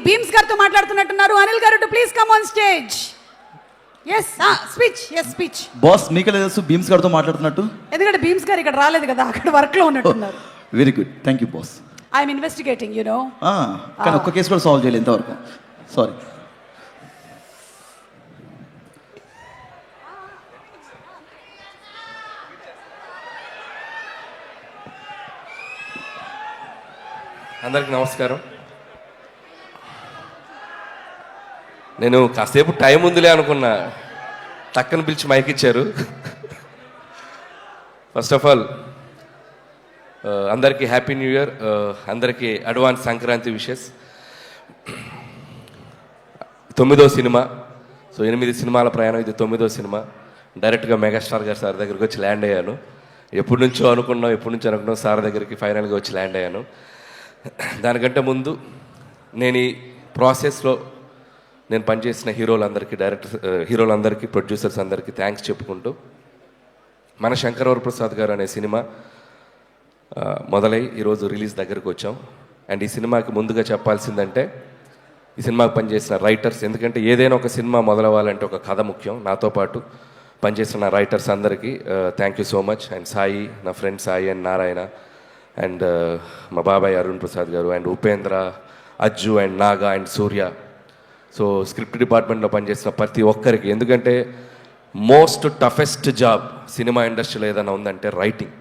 Beams గారితో మాట్లాడుతున్నట్టున్నారు. అనిల్ గారు to please come on stage. Yes speech. Boss మీకే తెలుసు బీమ్స్ గారితో మాట్లాడుతున్నట్టు? ఎందుకంటే బీమ్స్ గారు ఇక్కడ రాలేదు కదా, అక్కడ వర్క్ లో ఉన్నట్టున్నారు. Very good, thank you boss. I'm investigating you know. కానీ ఒక్క కేసు కూడా సాల్వ్ చేయలేదు ఇంతవరకు. సారీ. అందరికి నమస్కారం. నేను కాసేపు టైం ఉందిలే అనుకున్నా, టక్కన పిలిచి మైక్ ఇచ్చారు. ఫస్ట్ ఆఫ్ ఆల్ అందరికీ హ్యాపీ న్యూ ఇయర్, అందరికీ అడ్వాన్స్ సంక్రాంతి విషెస్. 9వ సినిమా, సో 8 సినిమాల ప్రయాణం, ఇది 9వ సినిమా. డైరెక్ట్గా మెగాస్టార్ గారు సార్ దగ్గరికి వచ్చి ల్యాండ్ అయ్యాను. ఎప్పటి నుంచో అనుకున్నాం సార్ దగ్గరికి ఫైనల్గా వచ్చి ల్యాండ్ అయ్యాను. దానికంటే ముందు నేను ఈ ప్రాసెస్లో నేను పనిచేసిన హీరోలందరికీ ప్రొడ్యూసర్స్ అందరికీ థ్యాంక్స్ చెప్పుకుంటూ, మన శంకరవర ప్రసాద్ గారు అనే సినిమా మొదలై ఈరోజు రిలీజ్ దగ్గరకు వచ్చాం. అండ్ ఈ సినిమాకి ముందుగా చెప్పాల్సిందంటే ఈ సినిమాకి పనిచేసిన రైటర్స్, ఎందుకంటే ఏదైనా ఒక సినిమా మొదలవ్వాలంటే ఒక కథ ముఖ్యం. నాతో పాటు పనిచేసిన రైటర్స్ అందరికీ thank you so much. And Sai, నా friend Sai and Narayana, and మా బాబాయ్ అరుణ్ ప్రసాద్ గారు, and Upendra, Ajju and Naga and Surya. So script డిపార్ట్మెంట్లో పనిచేసిన ప్రతి ఒక్కరికి, ఎందుకంటే మోస్ట్ టఫెస్ట్ జాబ్ సినిమా ఇండస్ట్రీలో ఏదైనా ఉందంటే రైటింగ్.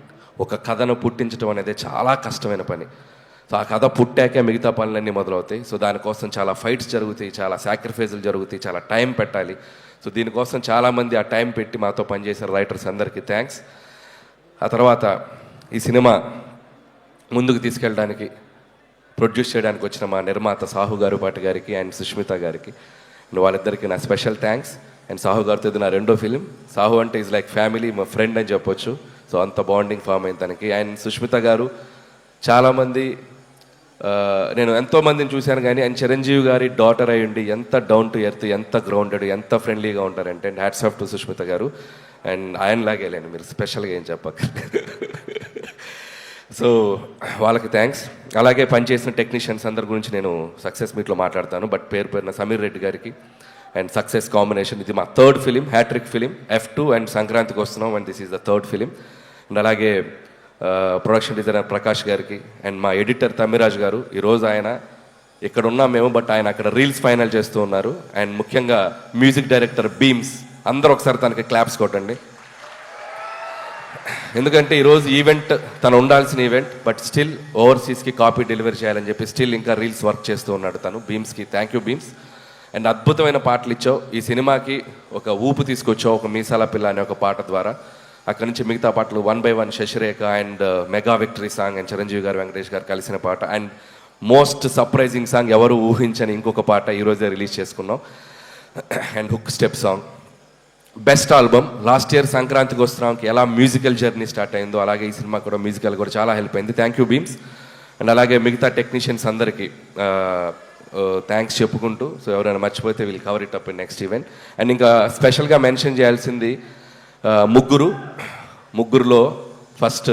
ఒక కథను పుట్టించడం అనేది చాలా కష్టమైన పని. సో ఆ కథ పుట్టాకే మిగతా పనులన్నీ మొదలవుతాయి. సో దానికోసం చాలా ఫైట్స్ జరుగుతాయి, చాలా సాక్రిఫైజులు జరుగుతాయి, చాలా టైం పెట్టాలి. సో దీనికోసం చాలామంది ఆ టైం పెట్టి మాతో పనిచేసిన రైటర్స్ అందరికీ థ్యాంక్స్. ఆ తర్వాత ఈ సినిమా ముందుకు తీసుకెళ్ళడానికి, ప్రొడ్యూస్ చేయడానికి వచ్చిన మా నిర్మాత సాహు గారుపాటి గారికి అండ్ సుష్మిత గారికి, వాళ్ళిద్దరికి నా స్పెషల్ థ్యాంక్స్. అండ్ సాహు గారితో ఇది నా 2వ ఫిలిం. సాహు అంటే ఈజ్ లైక్ ఫ్యామిలీ, మా ఫ్రెండ్ అని చెప్పొచ్చు. సో అంత బాండింగ్ ఫామ్ అయింది తనకి. అండ్ సుష్మిత గారు, చాలామంది నేను ఎంతోమందిని చూశాను కానీ ఆయన చిరంజీవి గారి డాటర్ అయ్యుండి ఎంత డౌన్ టు ఎర్త్, ఎంత గ్రౌండెడ్, ఎంత ఫ్రెండ్లీగా ఉంటారంటే, and hats off to Sushmita గారు. అండ్ ఆయనలాగే లేండి, మీరు స్పెషల్గా ఏం చెప్పక. సో వాళ్ళకి థ్యాంక్స్. అలాగే పనిచేసిన టెక్నీషియన్స్ అందరి గురించి నేను సక్సెస్ మీట్లో మాట్లాడతాను, బట్ పేరున సమీర్ రెడ్డి గారికి అండ్ సక్సెస్ కాంబినేషన్. ఇది మా 3rd film, hat trick film, F2. And సంక్రాంతికి వస్తున్నాం, and this is the 3rd film. And అలాగే ప్రొడక్షన్ డిజైనర్ ప్రకాష్ గారికి, అండ్ మా ఎడిటర్ తమ్మిరాజ్ గారు. ఈరోజు ఆయన ఇక్కడ ఉన్నాం మేము, బట్ ఆయన అక్కడ రీల్స్ ఫైనల్ చేస్తూ ఉన్నారు. అండ్ ముఖ్యంగా మ్యూజిక్ డైరెక్టర్ బీమ్స్, అందరూ ఒకసారి తనకి క్లాప్స్ కొట్టండి. ఎందుకంటే ఈరోజు ఈవెంట్ తను ఉండాల్సిన ఈవెంట్, బట్ స్టిల్ ఓవర్సీస్కి కాపీ డెలివరీ చేయాలని చెప్పి స్టిల్ ఇంకా రీల్స్ వర్క్ చేస్తూ ఉన్నాడు తను. బీమ్స్కి థ్యాంక్ యూ బీమ్స్. అండ్ అద్భుతమైన పాటలు ఇచ్చావు, ఈ సినిమాకి ఒక ఊపు తీసుకొచ్చావు, ఒక మీసాల పిల్ల అనే ఒక పాట ద్వారా. అక్కడి నుంచి మిగతా పాటలు 1 by 1, Sasirekha and mega victory song, and Chiranjeevi గారు, వెంకటేష్ గారు కలిసిన పాట, అండ్ మోస్ట్ సర్ప్రైజింగ్ సాంగ్, ఎవరు ఊహించని ఇంకొక పాట ఈరోజే రిలీజ్ చేసుకున్నాం, and hook step song. Best album. Last year సంక్రాంతికి వస్తున్నాంకి ఎలా మ్యూజికల్ జర్నీ స్టార్ట్ అయిందో అలాగే ఈ సినిమా కూడా మ్యూజికల్ కూడా చాలా హెల్ప్ అయింది. Thank you Bheems. అండ్ అలాగే మిగతా టెక్నీషియన్స్ అందరికీ థ్యాంక్స్ చెప్పుకుంటూ, సో ఎవరైనా మర్చిపోతే we'll cover it up in next event. And ఇంకా స్పెషల్గా మెన్షన్ చేయాల్సింది ముగ్గురులో ఫస్ట్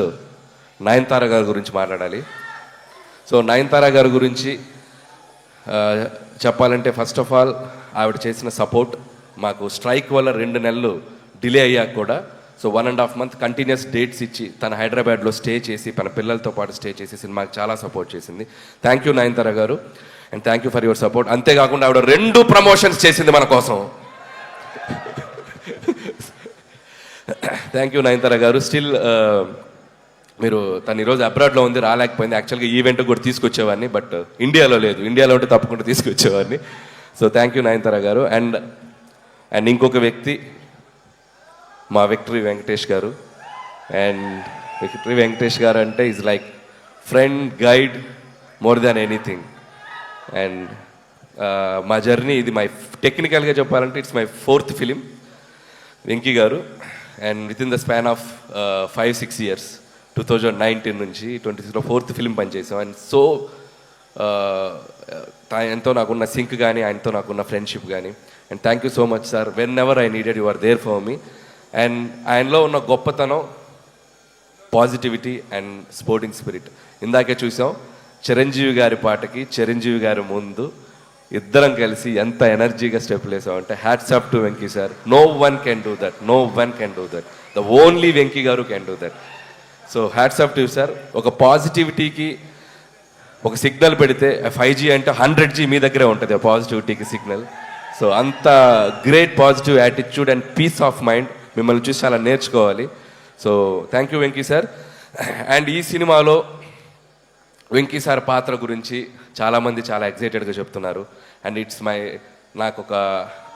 నయనతార గారి గురించి మాట్లాడాలి. సో నయనతార గారి గురించి చెప్పాలంటే, ఫస్ట్ ఆఫ్ ఆల్ ఆవిడ చేసిన సపోర్ట్ మాకు స్ట్రైక్ వల్ల 2 నెలలు డిలే అయ్యాక కూడా, సో 1.5 month కంటిన్యూస్ డేట్స్ ఇచ్చి తన హైదరాబాద్లో స్టే చేసి తన పిల్లలతో పాటు స్టే చేసి సినిమాకి చాలా సపోర్ట్ చేసింది. థ్యాంక్ యూ నయనతార గారు, and thank you for your support. అంతేకాకుండా ఆవిడ 2 ప్రమోషన్స్ చేసింది మన కోసం. థ్యాంక్ యూ నయనతార గారు. స్టిల్ మీరు తను ఈరోజు అబ్రాడ్లో ఉంది, రాలేకపోయింది. యాక్చువల్గా ఈవెంట్ కూడా తీసుకొచ్చేవాడిని, బట్ ఇండియాలో లేదు. ఇండియాలో ఉంటే తప్పకుండా తీసుకొచ్చేవాడిని. సో థ్యాంక్ యూ నయనతార గారు. అండ్ ఇంకొక వ్యక్తి మా విక్టరీ వెంకటేష్ గారు. అండ్ విక్టరీ వెంకటేష్ గారు అంటే is like friend, guide, more than anything. And మా జర్నీ ఇది టెక్నికల్గా చెప్పాలంటే it's my 4th film Venky గారు. And within the span of 5-6 years, 2019 నుంచి 2026లో 4th ఫిలిం పనిచేసాం. అండ్ సో ఎంతో నాకున్న సింక్ కానీ, ఆయనతో నాకున్న ఫ్రెండ్షిప్ కానీ. And thank you so much sir. Whenever I needed you are there for me. And ఆయనలో ఉన్న గొప్పతనం పాజిటివిటీ అండ్ స్పోర్టింగ్ స్పిరిట్. ఇందాకే చూసాం చిరంజీవి గారి పాటకి చిరంజీవి గారి ముందు ఇద్దరం కలిసి ఎంత ఎనర్జీగా స్టెప్లు వేసామంటే hats off to Venky sir. No one can do that, no one can do that, the only Venky గారు can do that. So hats off to sir. ఒక పాజిటివిటీకి ఒక సిగ్నల్ పెడితే 5G అంటే 100G మీ దగ్గరే ఉంటుంది ఆ పాజిటివిటీకి సిగ్నల్. సో అంత great positive attitude and peace of mind మిమ్మల్ని చూసి చాలా నేర్చుకోవాలి. So thank you Venky sir. And ఈ సినిమాలో వెంకీ సార్ పాత్ర గురించి చాలామంది చాలా ఎగ్జైటెడ్గా చెప్తున్నారు. అండ్ నాకు ఒక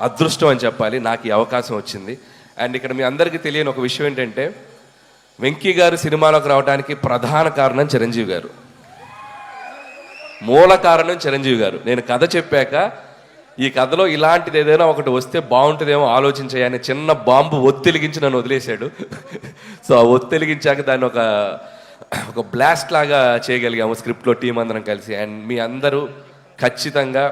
అదృష్టం అని చెప్పాలి, నాకు ఈ అవకాశం వచ్చింది. అండ్ ఇక్కడ మీ అందరికీ తెలియని ఒక విషయం ఏంటంటే వెంకీ గారు సినిమాలోకి రావడానికి ప్రధాన కారణం చిరంజీవి గారు, మూల కారణం చిరంజీవి గారు. నేను కథ చెప్పాక ఈ కథలో ఇలాంటిది ఏదైనా ఒకటి వస్తే బాగుంటుందేమో ఆలోచించాయని చిన్న బాంబు ఒత్తిలిగించి నన్ను వదిలేశాడు. సో ఆ ఒత్తిలిగించాక దాన్ని ఒక బ్లాస్ట్ లాగా చేయగలిగాము స్క్రిప్ట్లో టీం అందరం కలిసి. అండ్ మీ అందరూ ఖచ్చితంగా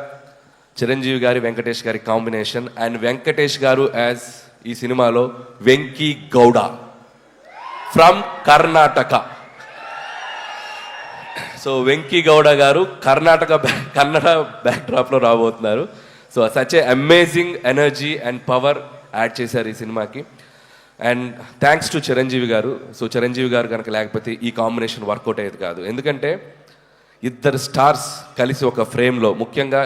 చిరంజీవి గారి వెంకటేష్ గారి కాంబినేషన్, అండ్ వెంకటేష్ గారు యాజ్ ఈ సినిమాలో వెంకీ గౌడ ఫ్రమ్ కర్ణాటక. సో వెంకీ గౌడ గారు కన్నడ బ్యాక్డ్రాప్లో రాబోతున్నారు. So such a amazing energy and power add చేశారు ఈ సినిమాకి. అండ్ థ్యాంక్స్ టు చిరంజీవి గారు. సో చిరంజీవి గారు కనుక లేకపోతే ఈ కాంబినేషన్ వర్కౌట్ అయ్యేది కాదు. ఎందుకంటే ఇద్దరు స్టార్స్ కలిసి ఒక ఫ్రేమ్లో, ముఖ్యంగా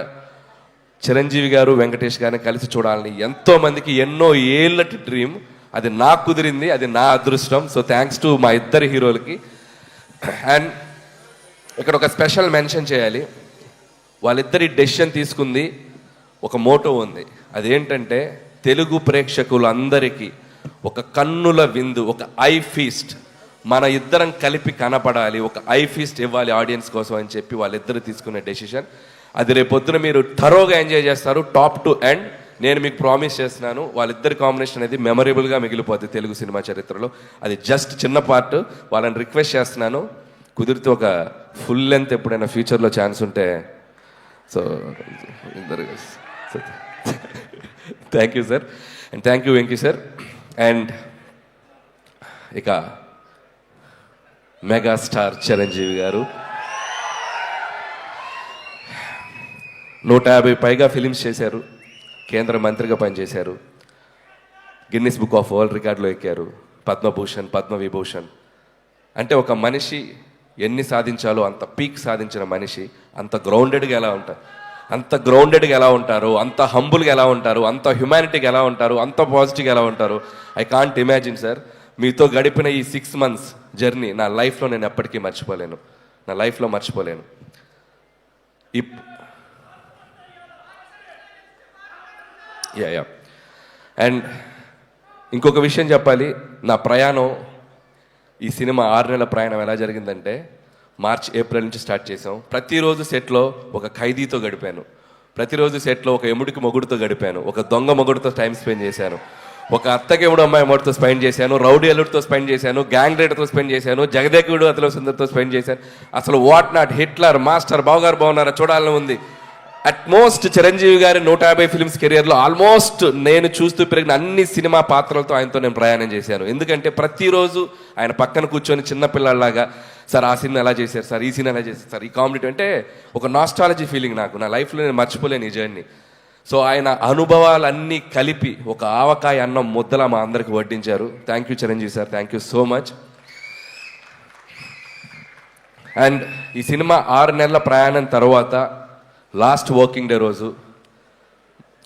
చిరంజీవి గారు వెంకటేష్ గారిని కలిసి చూడాలని ఎంతోమందికి ఎన్నో ఏళ్ళటి డ్రీమ్. అది నాకు కుదిరింది, అది నా అదృష్టం. సో థ్యాంక్స్ టు మా ఇద్దరు హీరోలకి. అండ్ ఇక్కడ ఒక స్పెషల్ మెన్షన్ చేయాలి, వాళ్ళిద్దరి డెసిషన్ తీసుకుంది ఒక మోటో ఉంది. అదేంటంటే తెలుగు ప్రేక్షకులందరికీ ఒక కన్నుల విందు, ఒక ఐ ఫీస్ట్, మన ఇద్దరం కలిపి కనపడాలి, ఒక ఐ ఫీస్ట్ ఇవ్వాలి ఆడియన్స్ కోసం అని చెప్పి వాళ్ళిద్దరు తీసుకునే డెసిషన్. అది రేపొద్దున మీరు థరోగా ఎంజాయ్ చేస్తారు, టాప్ టు ఎండ్. నేను మీకు ప్రామిస్ చేస్తున్నాను, వాళ్ళిద్దరి కాంబినేషన్ అనేది మెమరబుల్గా మిగిలిపోతుంది తెలుగు సినిమా చరిత్రలో. అది జస్ట్ చిన్న పార్ట్. వాళ్ళని రిక్వెస్ట్ చేస్తున్నాను, కుదిరితే ఒక ఫుల్ లెంత్ ఎప్పుడైనా ఫ్యూచర్లో ఛాన్స్ ఉంటే. So thank you sir, and thank you Venky sir. And ఇక మెగాస్టార్ చిరంజీవి గారు 150 పైగా ఫిలిమ్స్ చేశారు, కేంద్ర మంత్రిగా పనిచేశారు, గిన్నిస్ బుక్ ఆఫ్ వరల్డ్ రికార్డులో ఎక్కారు, పద్మభూషణ్, పద్మవిభూషణ్. అంటే ఒక మనిషి ఎన్ని సాధించాలో అంత పీక్ సాధించిన మనిషి అంత గ్రౌండెడ్గా ఎలా ఉంటారు, అంత హంబుల్గా ఎలా ఉంటారు, అంత హ్యుమానిటీగా ఎలా ఉంటారు, అంత పాజిటివ్గా ఎలా ఉంటారు. I can't imagine sir. మీతో గడిపిన ఈ 6 months జర్నీ నా లైఫ్లో నేను ఎప్పటికీ మర్చిపోలేను, నా లైఫ్లో మర్చిపోలేను. యా అండ్ ఇంకొక విషయం చెప్పాలి, నా ప్రయాణం, ఈ సినిమా 6 నెలల ప్రయాణం ఎలా జరిగిందంటే మార్చ్ ఏప్రిల్ నుంచి స్టార్ట్ చేసాం. ప్రతిరోజు సెట్లో ఒక ఖైదీతో గడిపాను, ప్రతిరోజు సెట్లో ఒక ఎముడికి మొగుడుతో గడిపాను, ఒక దొంగ మొగుడుతో టైం స్పెండ్ చేశాను, ఒక అత్తకెముడు అమ్మాయి మొగుడుతో స్పెండ్ చేశాను, రౌడీ అల్లుడితో స్పెండ్ చేశాను, గ్యాంగ్ రైడర్తో స్పెండ్ చేశాను, జగదేకుడు అతల సుందర్తో స్పెండ్ చేశాను. అసలు వాట్ నాట్, హిట్లర్, మాస్టర్, బావగారు బాగున్నారా చూడాలని ఉంది. అట్మోస్ట్ చిరంజీవి గారి 150 ఫిల్మ్స్ కెరియర్లో ఆల్మోస్ట్ నేను చూస్తూ పెరిగిన అన్ని సినిమా పాత్రలతో ఆయనతో నేను ప్రయాణం చేశాను. ఎందుకంటే ప్రతిరోజు ఆయన పక్కన కూర్చొని చిన్నపిల్లలాగా, సార్ ఆ సినిమా ఎలా చేశారు సార్, ఈ సినిమా ఎలా చేశారు సార్, ఈ కామెడీ అంటే ఒక నాస్టాలజీ ఫీలింగ్ నాకు, నా లైఫ్లో నేను మర్చిపోలేను ఈ జర్నీ. సో ఆయన అనుభవాలన్నీ కలిపి ఒక ఆవకాయ అన్నం ముద్దలా మా అందరికి వడ్డించారు. Thank you Chiranjeevi sir, thank you so much. And ఈ సినిమా 6 నెలల ప్రయాణం తర్వాత లాస్ట్ వర్కింగ్ డే రోజు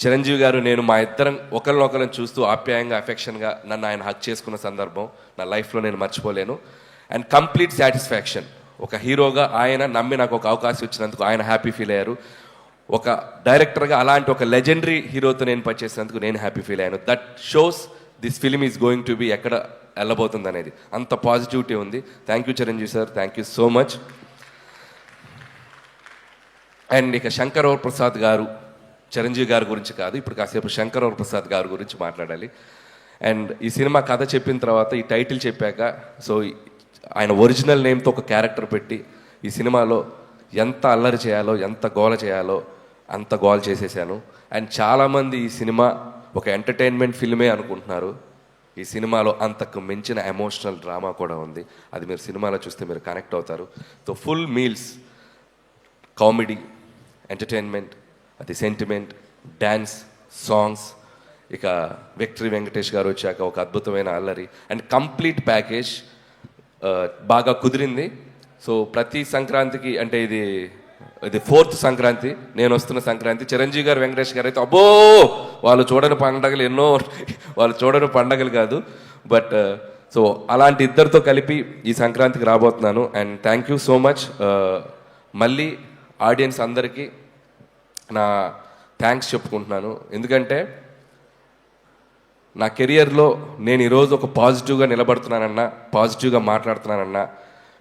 చిరంజీవి గారు నేను మా ఇద్దరం ఒకరినొకరిని చూస్తూ ఆప్యాయంగా, అఫెక్షన్గా నన్ను ఆయన హక్ చేసుకున్న సందర్భం నా లైఫ్లో నేను మర్చిపోలేను. And complete satisfaction. ఒక హీరోగా ఆయన నమ్మి నాకు ఒక అవకాశం ఇచ్చినందుకు ఆయన హ్యాపీ ఫీల్ అయ్యారు. ఒక డైరెక్టర్గా అలాంటి ఒక లెజెండరీ హీరోతో నేను పనిచేసినందుకు నేను హ్యాపీ ఫీల్ అయ్యాను. That shows this film is going to be ఎక్కడ వెళ్ళబోతుంది అనేది, అంత పాజిటివిటీ ఉంది. Thank you Chiranjeevi sir, thank you so much. And ఇక శంకర్ ప్రసాద్ గారు, చిరంజీవి గారి గురించి కాదు, ఇప్పుడు కాసేపు శంకర్ ప్రసాద్ గారి గురించి మాట్లాడాలి. అండ్ ఈ సినిమా కథ చెప్పిన తర్వాత, ఈ టైటిల్ చెప్పాక, సో ఆయన ఒరిజినల్ నేమ్తో ఒక క్యారెక్టర్ పెట్టి ఈ సినిమాలో ఎంత అల్లరి చేయాలో, ఎంత గోల చేయాలో అంత గోల చేసేసాను. అండ్ చాలామంది ఈ సినిమా ఒక ఎంటర్టైన్మెంట్ ఫిల్మే అనుకుంటున్నారు. ఈ సినిమాలో అంతకు మించిన ఎమోషనల్ డ్రామా కూడా ఉంది. అది మీరు సినిమాలో చూస్తే మీరు కనెక్ట్ అవుతారు. So full meals, comedy, entertainment, అది సెంటిమెంట్, డ్యాన్స్, సాంగ్స్, ఇక విక్టరీ వెంకటేష్ గారు వచ్చాక ఒక అద్భుతమైన అల్లరి అండ్ కంప్లీట్ ప్యాకేజ్ బాగా కుదిరింది. సో ప్రతి సంక్రాంతికి అంటే ఇది 4th సంక్రాంతి, నేను వస్తున్న సంక్రాంతి. చిరంజీవి గారు, వెంకటేష్ గారు అయితే అబ్బో వాళ్ళు చూడని పండగలు ఎన్నో, వాళ్ళు చూడని పండగలు కాదు. బట్ సో అలాంటి ఇద్దరితో కలిపి ఈ సంక్రాంతికి రాబోతున్నాను. And thank you so much. మళ్ళీ ఆడియన్స్ అందరికీ నా థ్యాంక్స్ చెప్పుకుంటున్నాను. ఎందుకంటే నా కెరియర్లో నేను ఈరోజు ఒక పాజిటివ్గా నిలబడుతున్నానన్నా, పాజిటివ్గా మాట్లాడుతున్నానన్నా,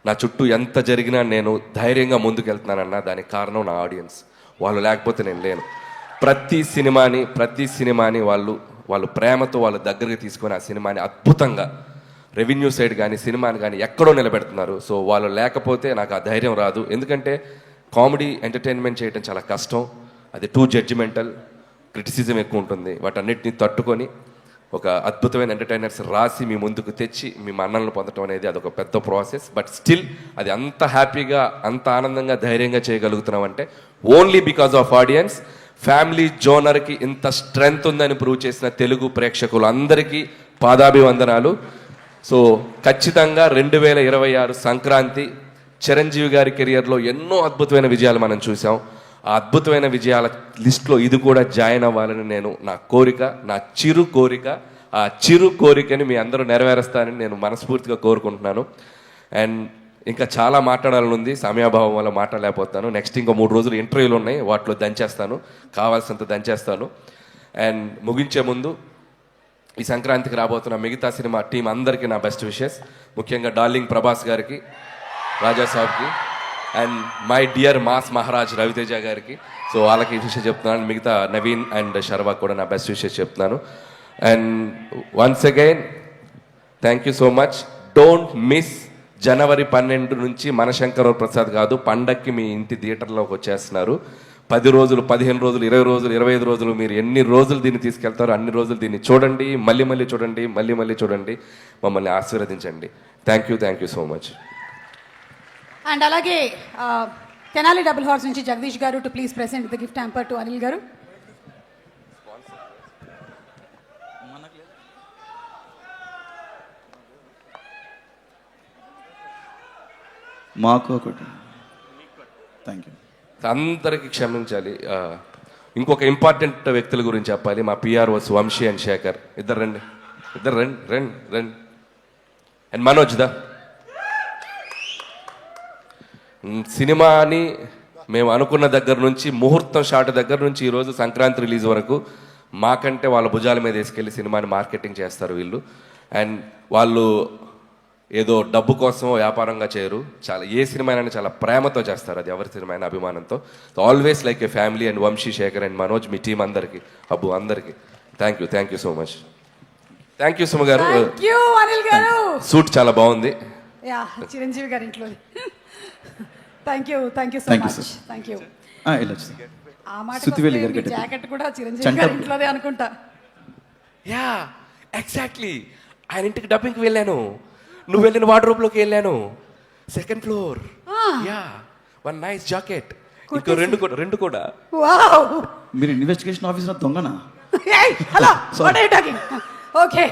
నా చుట్టూ ఎంత జరిగినా నేను ధైర్యంగా ముందుకెళ్తున్నానన్నా దానికి కారణం నా ఆడియన్స్. వాళ్ళు లేకపోతే నేను లేను. ప్రతి సినిమాని వాళ్ళు ప్రేమతో వాళ్ళ దగ్గరికి తీసుకొని ఆ సినిమాని అద్భుతంగా రెవెన్యూ సైడ్ కానీ సినిమాని కానీ ఎక్కడో నిలబెడుతున్నారు. సో వాళ్ళు లేకపోతే నాకు ఆ ధైర్యం రాదు. ఎందుకంటే కామెడీ ఎంటర్టైన్మెంట్ చేయడం చాలా కష్టం. అది టూ జడ్జిమెంటల్, క్రిటిసిజం ఎక్కువ ఉంటుంది. వాటన్నిటిని తట్టుకొని ఒక అద్భుతమైన ఎంటర్టైనర్స్ రాసి మీ ముందుకు తెచ్చి మీ మన్నలను పొందడం అనేది అదొక పెద్ద ప్రాసెస్. బట్ స్టిల్ అది అంత హ్యాపీగా, అంత ఆనందంగా, ధైర్యంగా చేయగలుగుతున్నాం అంటే only because of audience. Family జోనర్కి ఇంత స్ట్రెంగ్త్ ఉందని ప్రూవ్ చేసిన తెలుగు ప్రేక్షకులు అందరికీ పాదాభివందనాలు. సో ఖచ్చితంగా 2026 సంక్రాంతి చిరంజీవి గారి కెరియర్లో ఎన్నో అద్భుతమైన విజయాలు మనం చూసాం. ఆ అద్భుతమైన విజయాల లిస్ట్లో ఇది కూడా జాయిన్ అవ్వాలని నేను నా కోరిక, నా చిరు కోరిక. ఆ చిరు కోరికని మీ అందరూ నెరవేరుస్తానని నేను మనస్ఫూర్తిగా కోరుకుంటున్నాను. అండ్ ఇంకా చాలా మాట్లాడాలని ఉంది, సమయాభావం వల్ల మాట్లాడలేకపోతాను. నెక్స్ట్ ఇంకో 3 రోజులు ఇంటర్వ్యూలు ఉన్నాయి, వాటిలో దంచేస్తాను, కావాల్సినంత దంచేస్తాను. అండ్ ముగించే ముందు ఈ సంక్రాంతికి రాబోతున్న మిగతా సినిమా టీం అందరికీ నా బెస్ట్ విషెస్. ముఖ్యంగా డార్లింగ్ ప్రభాస్ గారికి, రాజా సాబ్కి, and my dear mass Maharaj Ravi Teja గారికి. సో వాళ్ళకి విషయం చెప్తున్నాను. మిగతా నవీన్ అండ్ శర్వా కూడా నా బెస్ట్ విషెస్ చెప్తున్నాను. And once again thank you so much. Don't miss జనవరి 12 నుంచి మనశంకర్ ప్రసాద్ కాదు, పండక్కి మీ ఇంటి థియేటర్లోకి వచ్చేస్తున్నారు. 10 రోజులు, 15 రోజులు, 20 రోజులు, 25 రోజులు, మీరు ఎన్ని రోజులు దీన్ని తీసుకెళ్తారో అన్ని రోజులు దీన్ని చూడండి, మళ్ళీ చూడండి, మళ్ళీ చూడండి, మమ్మల్ని ఆశీర్వదించండి. Thank you so much. And అలాగే తెనాలి డబుల్ హార్స్ నుంచి జగదీష్ గారు to please present the gift hamper to Anil గారు. మాకు ఒకటి. Thank you. అందరికీ క్షమించాలి. ఇంకొక ఇంపార్టెంట్ వ్యక్తుల గురించి చెప్పాలి. మా పిఆర్ఓస్ వంశీ అండ్ శేఖర్. ఇద్దరు రండి. అండ్ మనోజ్ దా. సినిమాని మేము అనుకున్న దగ్గర నుంచి, ముహూర్తం షాట్ దగ్గర నుంచి ఈరోజు సంక్రాంతి రిలీజ్ వరకు మాకంటే వాళ్ళ భుజాల మీద వేసుకెళ్ళి సినిమాని మార్కెటింగ్ చేస్తారు వీళ్ళు. అండ్ వాళ్ళు ఏదో డబ్బు కోసమో వ్యాపారంగా చేయరు. చాలా ఏ సినిమా అయినా చాలా ప్రేమతో చేస్తారు. అది ఎవరి సినిమా అయినా అభిమానంతో. Always like a family. And Vamsi, Sekhar and Manoj, మీ టీం అందరికీ, అబ్బు అందరికీ thank you so much. Thank you Suma గారు. అనిల్ గారు సూట్ చాలా బాగుంది. యా, చిరంజీవి గారి ఇంట్లో. Thank you so Thank you, much. sir. Thank you. వెళ్ళొచ్చు. ఆ మాట సుత్తివేలి గారికి జాకెట్ కూడా చిరంజీవి చంట- గారి ఇంట్లోదే అనుకుంటా. Yeah exactly. ఆయన ఇంటికి డబ్బింగ్కి వెళ్ళాను, నువ్వు వెళ్ళిన వార్డ్రోబ్లోకి వెళ్ళాను. 2nd floor. Yeah, 1 nice jacket. ఇంకో రెండు కూడా. వావ్. మీరు ఇన్వెస్టిగేషన్ ఆఫీసర్ దొంగనా? Hello, what are you talking? Okay.